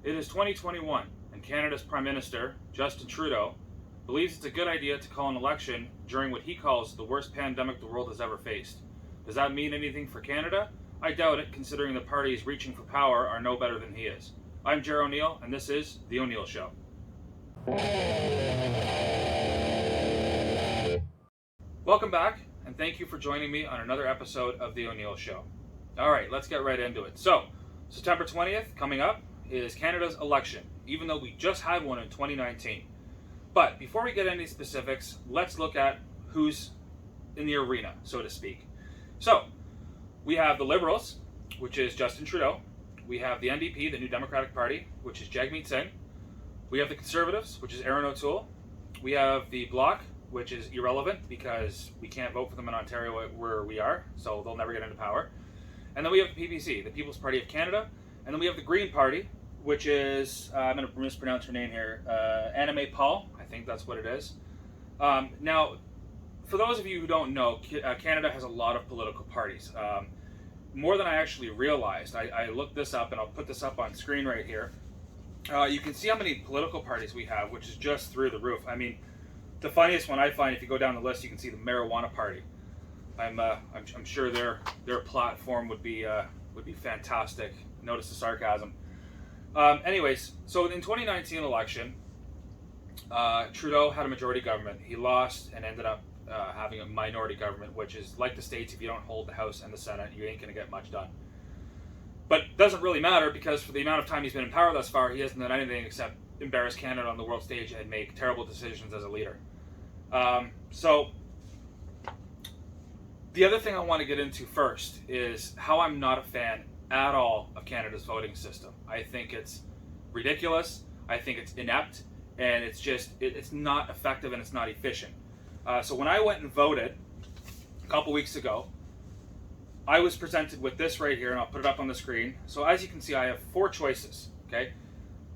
It is 2021, and Canada's Prime Minister, Justin Trudeau, believes it's a good idea to call an election during what he calls the worst pandemic the world has ever faced. Does that mean anything for Canada? I doubt it, considering the parties reaching for power are no better than he is. I'm Jer O'Neill, and this is The O'Neill Show. Welcome back, and thank you for joining me on another episode of The O'Neill Show. All right, let's get right into it. So, September 20th, coming up, is Canada's election, even though we just had one in 2019. But before we get into specifics, let's look at who's in the arena, so to speak. So, we have the Liberals, which is Justin Trudeau. We have the NDP, the New Democratic Party, which is Jagmeet Singh. We have the Conservatives, which is Erin O'Toole. We have the Bloc, which is irrelevant because we can't vote for them in Ontario where we are, so they'll never get into power. And then we have the PPC, the People's Party of Canada. And then we have the Green Party, which is, I'm going to mispronounce her name here, Annamie Paul, I think that's what it is. Now, for those of you who don't know, Canada has a lot of political parties. More than I actually realized. I looked this up, and I'll put this up on screen right here. You can see how many political parties we have, which is just through the roof. I mean, the funniest one I find, if you go down the list, you can see the Marijuana Party. I'm sure their platform would be fantastic. Notice the sarcasm. Anyways, so in 2019 election, Trudeau had a majority government. He lost and ended up having a minority government, which is like the States. If you don't hold the House and the Senate, you ain't going to get much done. But it doesn't really matter because for the amount of time he's been in power thus far, he hasn't done anything except embarrass Canada on the world stage and make terrible decisions as a leader. So the other thing I want to get into first is how I'm not a fan at all of Canada's voting system. I think it's ridiculous. I think it's inept, and it's not effective and it's not efficient. So when I went and voted a couple weeks ago, I was presented with this right here, and I'll put it up on the screen. So as you can see, I have four choices. Okay,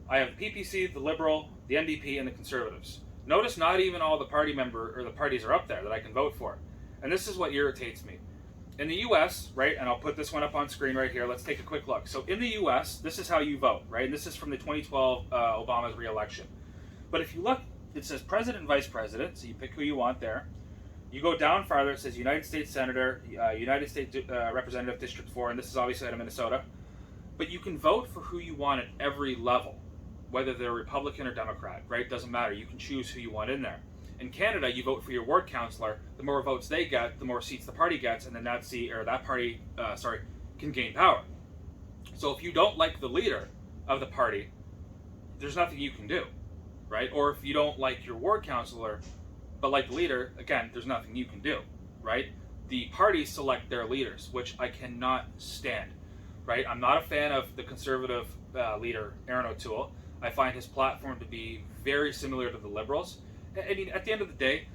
I have the PPC, the Liberal, the NDP, and the Conservatives. Notice not even all the parties are up there that I can vote for, and this is what irritates me. In the U.S., right, and I'll put this one up on screen right here. Let's take a quick look. So in the U.S., this is how you vote, right? And this is from the 2012 Obama's re-election. But if you look, it says President and Vice President, so you pick who you want there. You go down farther, it says United States Senator, United States Representative District 4, and this is obviously out of Minnesota. But you can vote for who you want at every level, whether they're Republican or Democrat, right? Doesn't matter. You can choose who you want in there. In Canada, you vote for your ward councillor. The more votes they get, the more seats the party gets, and then that party can gain power. So if you don't like the leader of the party, there's nothing you can do, right? Or if you don't like your ward councillor, but like the leader, again, there's nothing you can do, right? The parties select their leaders, which I cannot stand, right? I'm not a fan of the Conservative leader, Erin O'Toole. I find his platform to be very similar to the Liberals. I mean, at the end of the day,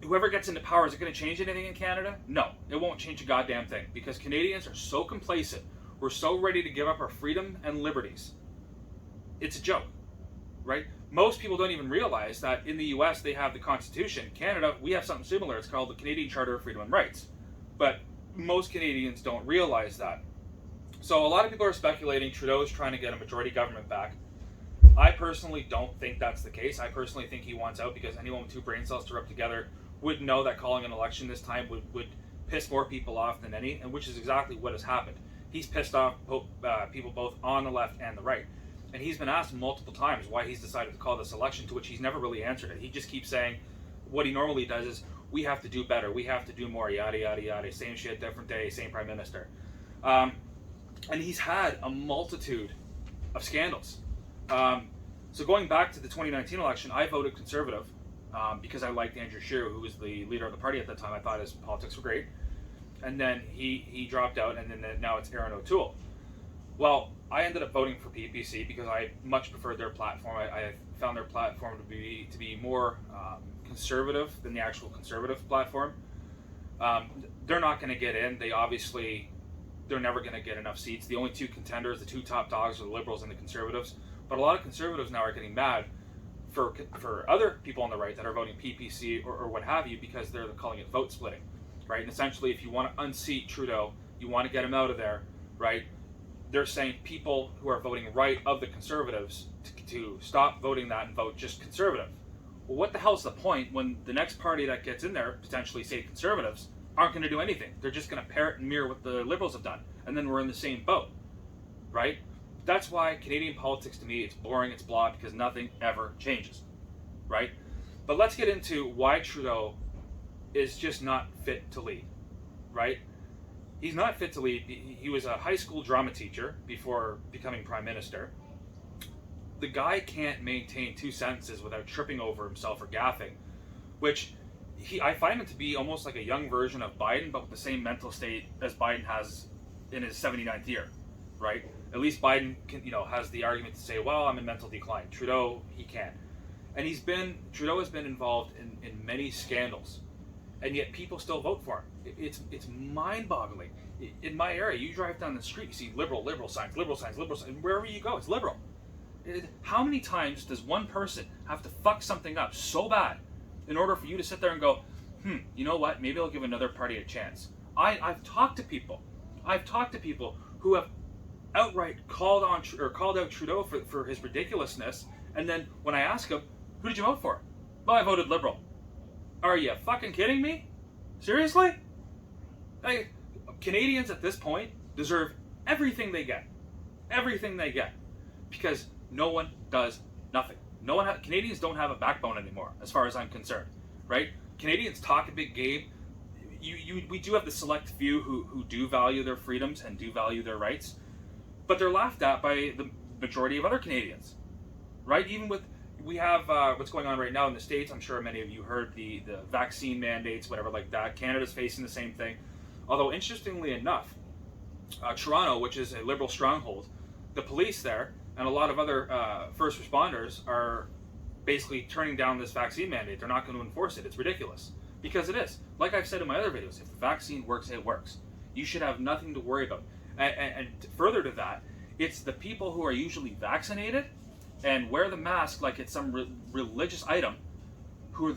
whoever gets into power, is it going to change anything in Canada? No, it won't change a goddamn thing because Canadians are so complacent. We're so ready to give up our freedom and liberties. It's a joke, right? Most people don't even realize that in the US they have the Constitution. Canada, we have something similar. It's called the Canadian Charter of Freedom and Rights. But most Canadians don't realize that. So a lot of people are speculating Trudeau is trying to get a majority government back. I personally don't think that's the case. I personally think he wants out because anyone with two brain cells to rub together would know that calling an election this time would piss more people off than any, and which is exactly what has happened. He's pissed off people both on the left and the right. And he's been asked multiple times why he's decided to call this election, to which he's never really answered it. He just keeps saying what he normally does is, we have to do better, we have to do more, yada, yada, yada, same shit, different day, same prime minister. And he's had a multitude of scandals. So going back to the 2019 election, I voted Conservative because I liked Andrew Scheer, who was the leader of the party at that time. I thought his politics were great. And then he dropped out, and then now it's Erin O'Toole. Well, I ended up voting for PPC because I much preferred their platform. I found their platform to be more conservative than the actual Conservative platform. They're not going to get in. They're never going to get enough seats. The only two contenders, the two top dogs, are the Liberals and the Conservatives. But a lot of Conservatives now are getting mad for other people on the right that are voting PPC or what have you because they're calling it vote splitting, right? And essentially, if you want to unseat Trudeau, you want to get him out of there, right? they're saying people who are voting right of the conservatives to stop voting that and vote just conservative. Well, what the hell's the point when the next party that gets in there, potentially say conservatives, aren't going to do anything? They're just going to parrot and mirror what the liberals have done, and then we're in the same boat, right? That's why Canadian politics, to me, it's boring, it's blah, because nothing ever changes, right? But let's get into why Trudeau is just not fit to lead, right? He's not fit to lead. He was a high school drama teacher before becoming prime minister. The guy can't maintain two sentences without tripping over himself or gaffing, which I find him to be almost like a young version of Biden, but with the same mental state as Biden has in his 79th year, right? At least Biden can, has the argument to say, well, I'm in mental decline. Trudeau, he can't. And Trudeau has been involved in many scandals, and yet people still vote for him. It's mind-boggling. In my area, you drive down the street, you see liberal signs, and wherever you go, it's liberal. How many times does one person have to fuck something up so bad in order for you to sit there and go, you know what, maybe I'll give another party a chance? I've talked to people who have outright called out Trudeau for his ridiculousness, and then when I ask him, who did you vote for? Well, I voted Liberal. Are you fucking kidding me? Seriously? Canadians at this point deserve everything they get. Everything they get. Because no one does nothing. Canadians don't have a backbone anymore, as far as I'm concerned. Right? Canadians talk a big game. We do have the select few who do value their freedoms and do value their rights, but they're laughed at by the majority of other Canadians. Right? We have what's going on right now in the States. I'm sure many of you heard the vaccine mandates, whatever like that. Canada's facing the same thing. Although, interestingly enough, Toronto, which is a Liberal stronghold, the police there and a lot of other first responders are basically turning down this vaccine mandate. They're not going to enforce it. It's ridiculous. Because it is. Like I've said in my other videos, if the vaccine works, it works. You should have nothing to worry about. And further to that, it's the people who are usually vaccinated and wear the mask like it's some religious item,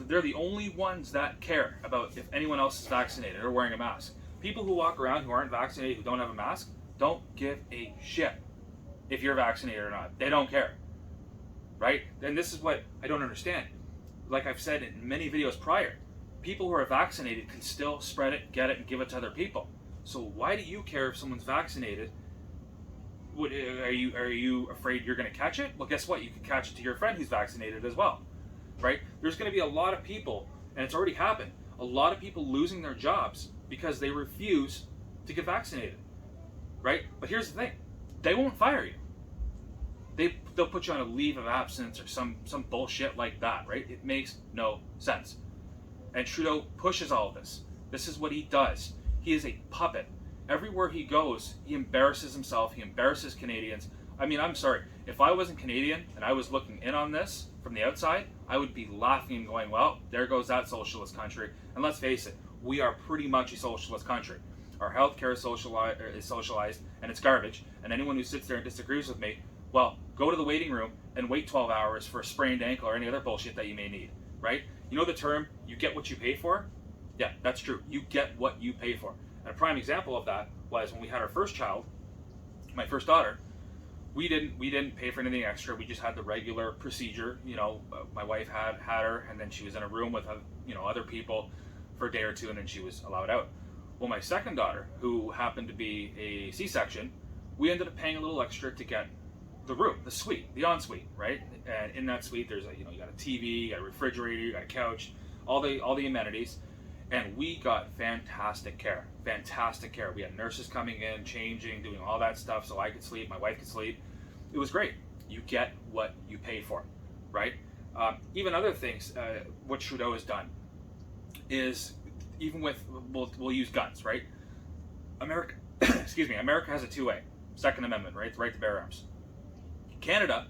they're the only ones that care about if anyone else is vaccinated or wearing a mask. People who walk around who aren't vaccinated, who don't have a mask, don't give a shit if you're vaccinated or not. They don't care, right? And this is what I don't understand. Like I've said in many videos prior, people who are vaccinated can still spread it, get it, and give it to other people. So why do you care if someone's vaccinated? Are you afraid you're going to catch it? Well, guess what? You can catch it to your friend who's vaccinated as well, right? There's going to be a lot of people, and it's already happened, a lot of people losing their jobs because they refuse to get vaccinated, right? But here's the thing. They won't fire you. They'll put you on a leave of absence or some bullshit like that, right? It makes no sense. And Trudeau pushes all of this. This is what he does. He is a puppet. Everywhere he goes, he embarrasses himself. He embarrasses Canadians. I mean, I'm sorry. If I wasn't Canadian and I was looking in on this from the outside, I would be laughing and going, well, there goes that socialist country. And let's face it, we are pretty much a socialist country. Our healthcare is socialized, and it's garbage. And anyone who sits there and disagrees with me, well, go to the waiting room and wait 12 hours for a sprained ankle or any other bullshit that you may need, right? You know the term, you get what you pay for? Yeah, that's true. You get what you pay for. And a prime example of that was when we had our first child, my first daughter. We didn't pay for anything extra. We just had the regular procedure. My wife had her, and then she was in a room with other people for a day or two, and then she was allowed out. Well, my second daughter, who happened to be a C-section, we ended up paying a little extra to get the room, the suite, the ensuite, right? And in that suite, there's you got a TV, you got a refrigerator, you got a couch, all the amenities. And we got fantastic care. We had nurses coming in, changing, doing all that stuff so I could sleep, my wife could sleep. It was great. You get what you pay for, right? Even other things, what Trudeau has done is, even with, we'll use guns, right? America, America has a two-way, Second Amendment, right? The right to bear arms. Canada,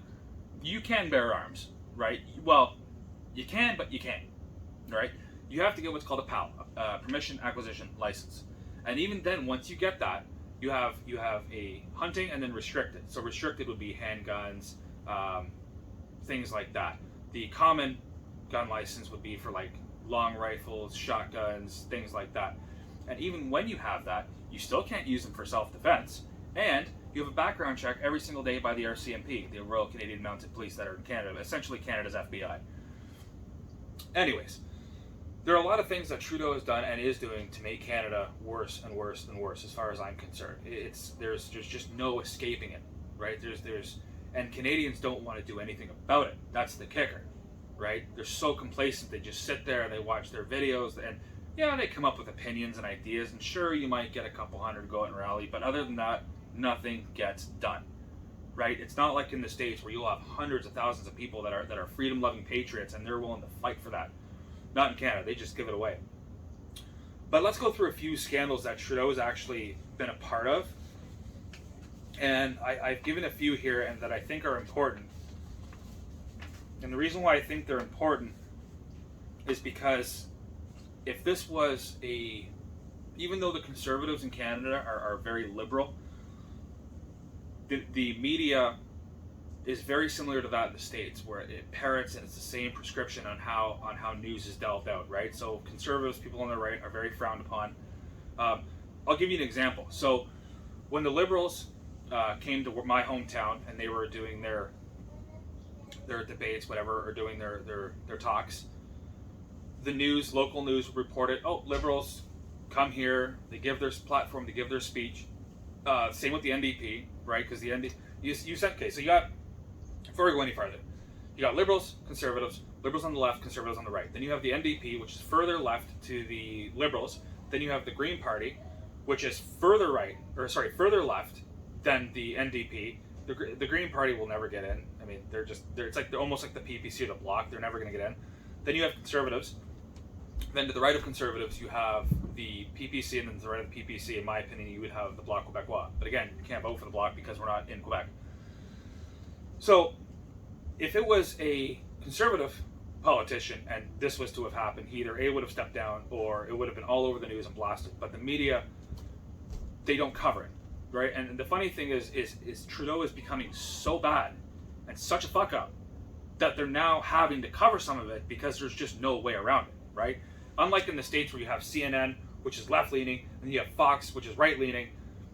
you can bear arms, right? Well, you can, but you can't, right? You have to get what's called a PAL, Permission Acquisition License. And even then, once you get that, you have a hunting and then restricted. So restricted would be handguns, things like that. The common gun license would be for like long rifles, shotguns, things like that. And even when you have that, you still can't use them for self-defense, and You have a background check every single day by the RCMP, the Royal Canadian Mounted Police that are in Canada, essentially Canada's FBI. Anyways, there are a lot of things that Trudeau has done and is doing to make Canada worse and worse and worse, as far as I'm concerned. There's just no escaping it, right? And Canadians don't want to do anything about it. That's the kicker, right? They're so complacent. They just sit there and they watch their videos, and yeah, they come up with opinions and ideas, and sure, you might get a couple hundred go out and rally, but other than that, nothing gets done, right? It's not like in the States where you'll have hundreds of thousands of people that are freedom-loving patriots and they're willing to fight for that. Not in Canada, they just give it away. But let's go through a few scandals that Trudeau has actually been a part of. And I've given a few here and that I think are important. And the reason why I think they're important is because if this was even though the Conservatives in Canada are very liberal, the media is very similar to that in the States, where it parrots and it's the same prescription on how news is delved out, right? So Conservatives, people on the right, are very frowned upon. I'll give you an example. So when the Liberals came to my hometown and they were doing their debates, whatever, or doing their talks, the local news reported, oh, Liberals come here, they give their platform, they give their speech. Same with the NDP, right? Because the NDP, you said, okay, so you got, before we go any farther, you got Liberals, Conservatives, Liberals on the left, Conservatives on the right. Then you have the NDP, which is further left to the Liberals. Then you have the Green Party, which is further left than the NDP. The Green Party will never get in. I mean, they're almost like the PPC or the Bloc. They're never going to get in. Then you have Conservatives. Then to the right of Conservatives, you have the PPC, and then to the right of the PPC, in my opinion, you would have the Bloc Québécois. But again, you can't vote for the Bloc because we're not in Quebec. So, if it was a Conservative politician and this was to have happened, he either A, would have stepped down, or it would have been all over the news and blasted. But the media, they don't cover it, right? And the funny thing is Trudeau is becoming so bad and such a fuck up that they're now having to cover some of it because there's just no way around it, right? Unlike in the States where you have CNN, which is left-leaning, and you have Fox, which is right-leaning.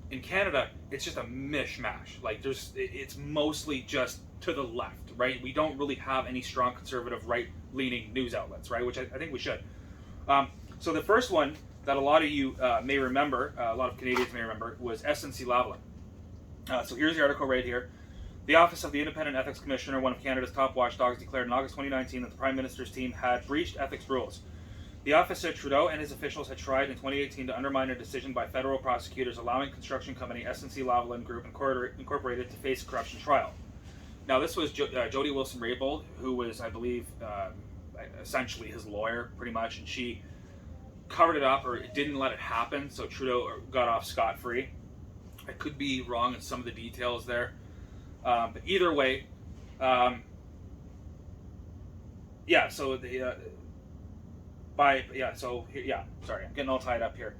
In Canada, it's just a mishmash. Like, it's mostly just to the left, right? We don't really have any strong conservative right-leaning news outlets, right? Which I think we should. So the first one that a lot of you may remember, a lot of Canadians may remember, was SNC-Lavalin. So here's the article right here. The Office of the Independent Ethics Commissioner, one of Canada's top watchdogs, declared in August 2019 that the Prime Minister's team had breached ethics rules. The office said Trudeau and his officials had tried in 2018 to undermine a decision by federal prosecutors allowing construction company SNC-Lavalin Group Incorporated to face a corruption trial. Now, this was Jody Wilson-Raybould, who was, I believe, essentially his lawyer, pretty much, and she covered it up or didn't let it happen, so Trudeau got off scot-free. I could be wrong in some of the details there, but either way, I'm getting all tied up here.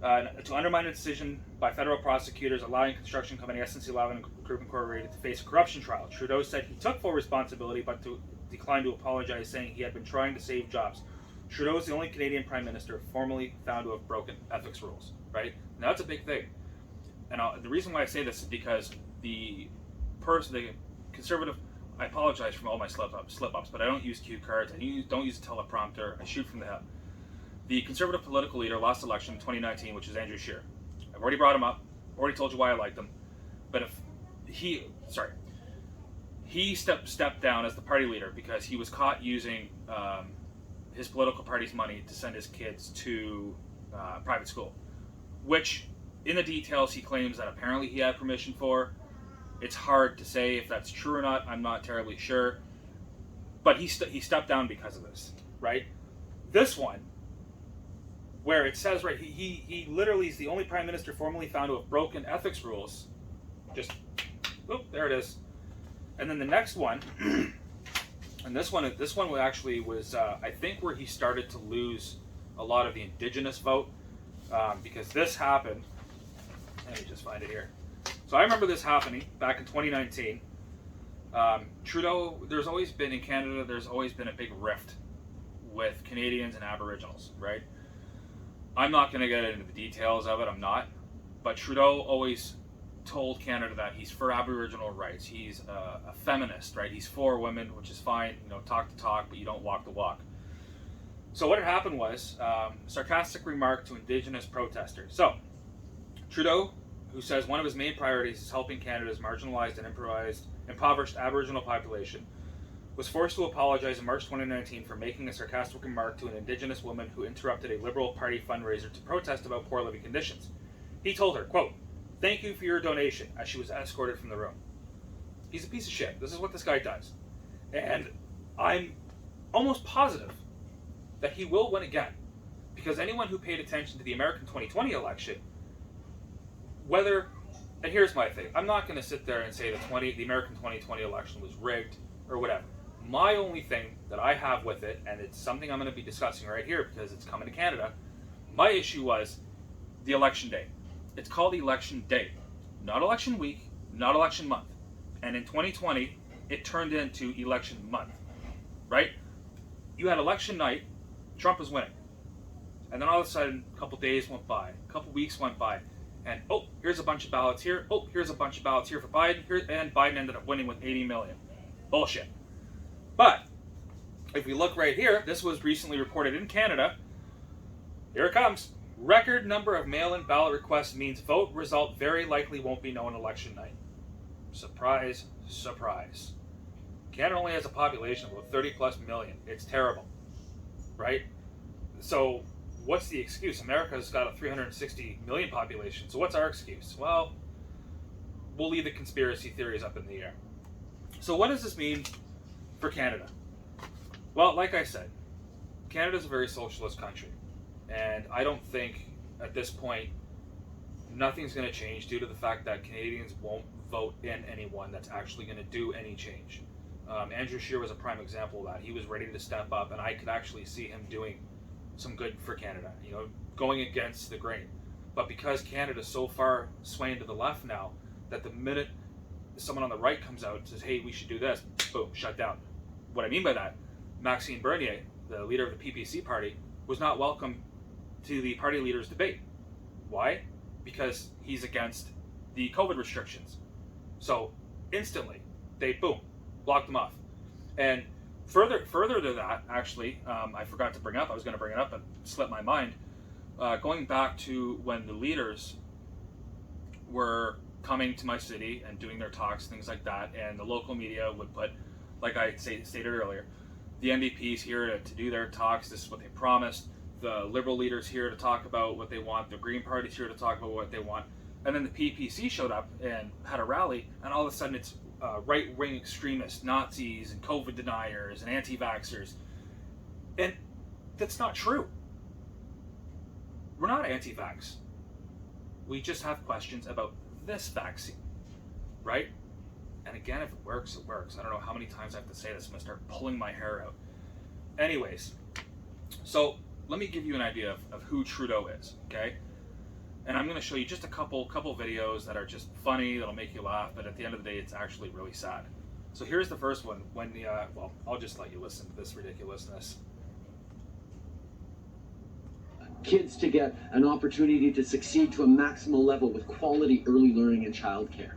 To undermine a decision by federal prosecutors allowing construction company SNC-Lavalin Group Incorporated to face a corruption trial. Trudeau said he took full responsibility, but declined to apologize, saying he had been trying to save jobs. Trudeau is the only Canadian Prime Minister formally found to have broken ethics rules, right? Now, that's a big thing. And the reason why I say this is because the Conservative, I apologize for all my slip-ups, but I don't use cue cards, I don't use a teleprompter, I shoot from the hip. The Conservative political leader lost election in 2019, which is Andrew Scheer. I've already brought him up, already told you why I liked him, but he stepped down as the party leader because he was caught using his political party's money to send his kids to private school, which in the details he claims that apparently he had permission for. It's hard to say if that's true or not. I'm not terribly sure, but he stepped down because of this, right? This one, where it says right, he literally is the only prime minister formally found to have broken ethics rules. Just, there it is. And then the next one, and this one actually was I think where he started to lose a lot of the Indigenous vote, because this happened. Let me just find it here. So I remember this happening back in 2019. Trudeau, there's always been in Canada, there's always been a big rift with Canadians and Aboriginals, right? I'm not going to get into the details of it, I'm not. But Trudeau always told Canada that he's for Aboriginal rights. He's a feminist, right? He's for women, which is fine. You know, talk the talk, but you don't walk the walk. So what had happened was sarcastic remark to Indigenous protesters. So Trudeau, who says one of his main priorities is helping Canada's marginalized and impoverished Aboriginal population, was forced to apologize in March 2019 for making a sarcastic remark to an Indigenous woman who interrupted a Liberal Party fundraiser to protest about poor living conditions. He told her, quote, "Thank you for your donation," as she was escorted from the room. He's a piece of shit. This is what this guy does. And I'm almost positive that he will win again. Because anyone who paid attention to the American 2020 election, and here's my thing, I'm not going to sit there and say the American 2020 election was rigged or whatever. My only thing that I have with it, and it's something I'm going to be discussing right here because it's coming to Canada, my issue was the election day. It's called election day, not election week, not election month. And in 2020, it turned into election month, right? You had election night, Trump was winning. And then all of a sudden, a couple days went by, a couple weeks went by, and oh, here's a bunch of ballots here, oh, here's a bunch of ballots here for Biden, and Biden ended up winning with 80 million. Bullshit. But if we look right here, this was recently reported in Canada. Here it comes. Record number of mail-in ballot requests means vote result very likely won't be known election night. Surprise, surprise. Canada only has a population of about 30 plus million. It's terrible, right? So what's the excuse? America's got a 360 million population. So what's our excuse? Well, we'll leave the conspiracy theories up in the air. So what does this mean for Canada? Well, like I said, Canada's a very socialist country. And I don't think at this point nothing's going to change due to the fact that Canadians won't vote in anyone that's actually going to do any change. Andrew Scheer was a prime example of that. He was ready to step up, and I could actually see him doing some good for Canada, you know, going against the grain. But because Canada's so far swaying to the left now, that the minute someone on the right comes out and says, hey, we should do this, boom, shut down. What I mean by that, Maxime Bernier, the leader of the PPC party, was not welcome to the party leaders' debate. Why? Because he's against the COVID restrictions. So instantly, they, boom, blocked them off. And further to that, actually, I forgot to bring up, I was going to bring it up and slipped my mind, going back to when the leaders were coming to my city and doing their talks, things like that, and the local media would put, like I stated earlier, the NDP's here to do their talks, this is what they promised, the Liberal leaders here to talk about what they want, the Green Party's here to talk about what they want, and then the PPC showed up and had a rally, and all of a sudden it's right-wing extremists, Nazis, and COVID deniers, and anti-vaxxers. And that's not true. We're not anti-vax. We just have questions about this vaccine, right? And again, if it works, it works. I don't know how many times I have to say this. I'm going to start pulling my hair out. Anyways, so let me give you an idea of who Trudeau is, okay? And I'm going to show you just a couple videos that are just funny, that'll make you laugh, but at the end of the day, it's actually really sad. So here's the first one. When the, well, I'll just let you listen to this ridiculousness. Kids to get an opportunity to succeed to a maximal level with quality early learning and childcare.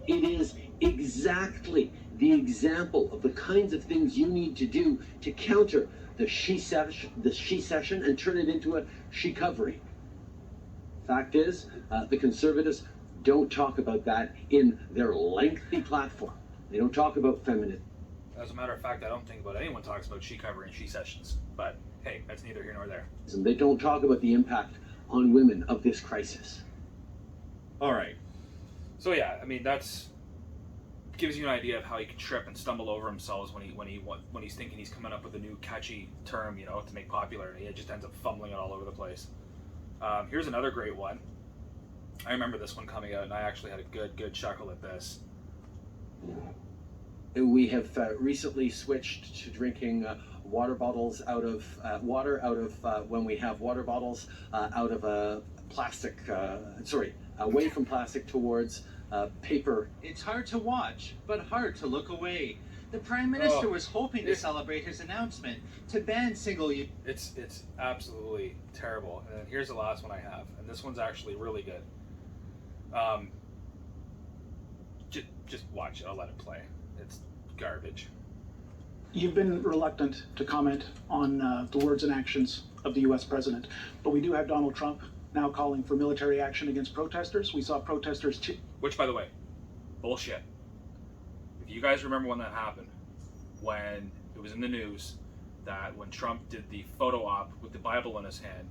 It is exactly the example of the kinds of things you need to do to counter the she-cession and turn it into a she-covery. Fact is, the Conservatives don't talk about that in their lengthy platform. They don't talk about feminism. As a matter of fact, I don't think about anyone talks about she-covery and she-sessions. But hey, that's neither here nor there. They don't talk about the impact on women of this crisis. All right. So yeah, I mean, that's gives you an idea of how he can trip and stumble over himself when he's thinking he's coming up with a new catchy term, you know, to make popular, and he just ends up fumbling it all over the place. Here's another great one. I remember this one coming out, and I actually had a good chuckle at this. We have recently switched to drinking water bottles out of when we have water bottles out of a plastic. Away from plastic towards paper. It's hard to watch, but hard to look away. The Prime Minister was hoping to celebrate his announcement to ban single-use. It's absolutely terrible. And here's the last one I have, and this one's actually really good. Just watch it. I'll let it play. It's garbage. You've been reluctant to comment on the words and actions of the U.S. president, but we do have Donald Trump now calling for military action against protesters. We saw protesters... Which, by the way, bullshit. If you guys remember when that happened, when it was in the news that when Trump did the photo op with the Bible in his hand,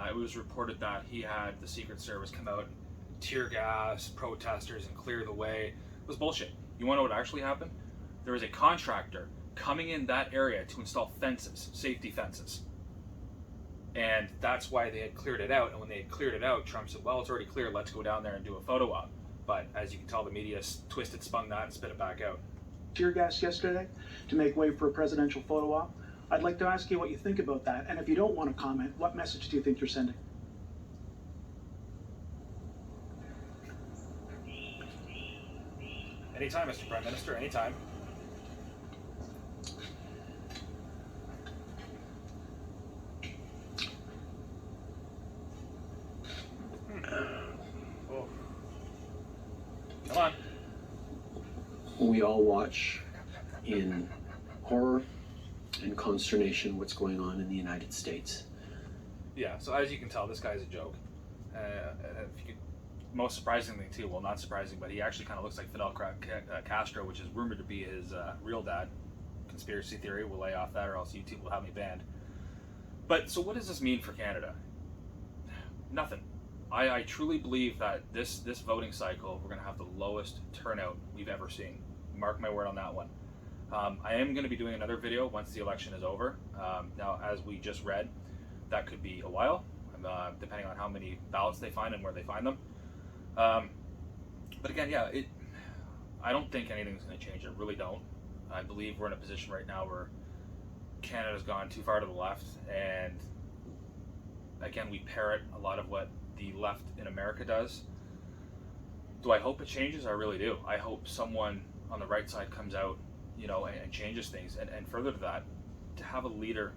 it was reported that he had the Secret Service come out and tear gas protesters and clear the way. It was bullshit. You want to know what actually happened? There was a contractor coming in that area to install fences, safety fences. And that's why they had cleared it out. And when they had cleared it out, Trump said, well, it's already clear, let's go down there and do a photo op. But as you can tell, the media twisted, spun that, and spit it back out. Tear gas yesterday to make way for a presidential photo op. I'd like to ask you what you think about that. And if you don't want to comment, what message do you think you're sending? Anytime, Mr. Prime Minister, anytime. Oh. Come on. We all watch in horror and consternation what's going on in the United States. Yeah, so as you can tell, this guy's a joke. If you could, most surprisingly too, well, not surprising, but he actually kind of looks like Fidel Castro, which is rumored to be his real dad. Conspiracy theory, we'll lay off that or else YouTube will have me banned. But so what does this mean for Canada? Nothing. I truly believe that this voting cycle, we're going to have the lowest turnout we've ever seen. Mark my word on that one. I am going to be doing another video once the election is over. Now, as we just read, that could be a while, depending on how many ballots they find and where they find them. But again, yeah, I don't think anything's going to change. I really don't. I believe we're in a position right now where Canada's gone too far to the left, and again, we parrot a lot of what the left in America does. Do I hope it changes? I really do. I hope someone on the right side comes out, and changes things. And further to that, to have a leader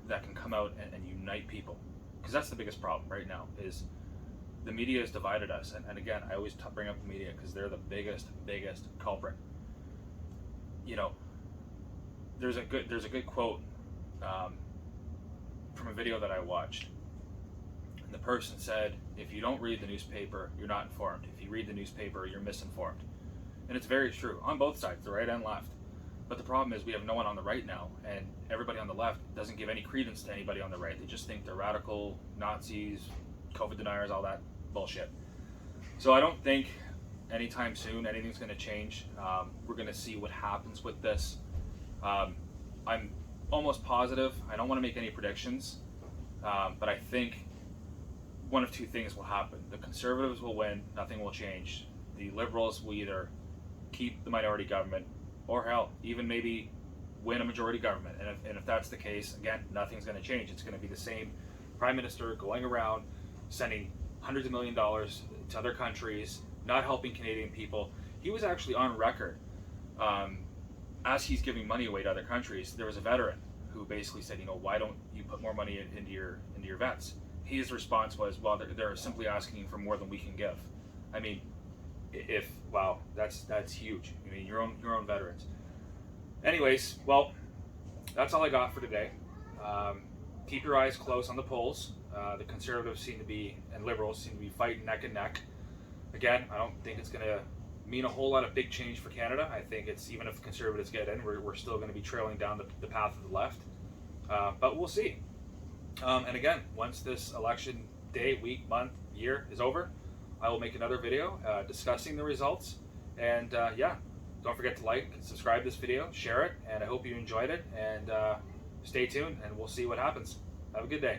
that can come out and unite people. Because that's the biggest problem right now, is the media has divided us. And again, I always bring up the media because they're the biggest culprit. There's a good quote from a video that I watched. And the person said, if you don't read the newspaper, you're not informed. If you read the newspaper, you're misinformed. And it's very true, on both sides, the right and left. But the problem is we have no one on the right now, and everybody on the left doesn't give any credence to anybody on the right. They just think they're radical Nazis, COVID deniers, all that bullshit. So I don't think anytime soon anything's going to change. We're going to see what happens with this. I'm almost positive. I don't want to make any predictions, but I think one of two things will happen. The Conservatives will win, nothing will change. The Liberals will either keep the minority government, or hell, even maybe win a majority government. And if that's the case, again, nothing's going to change. It's going to be the same Prime Minister going around sending hundreds of $millions to other countries, not helping Canadian people. He was actually on record, as he's giving money away to other countries. There was a veteran who basically said, why don't you put more money into your vets? His response was, well, they're simply asking for more than we can give. I mean, wow, that's huge. I mean, your own veterans. Anyways, well, that's all I got for today. Keep your eyes close on the polls. The Conservatives and Liberals seem to be fighting neck and neck. Again, I don't think it's going to mean a whole lot of big change for Canada. I think it's, even if the Conservatives get in, we're still going to be trailing down the path of the left. But we'll see. And again, once this election day, week, month, year is over, I will make another video discussing the results. And yeah, don't forget to like and subscribe this video, share it, and I hope you enjoyed it. And stay tuned, and we'll see what happens. Have a good day.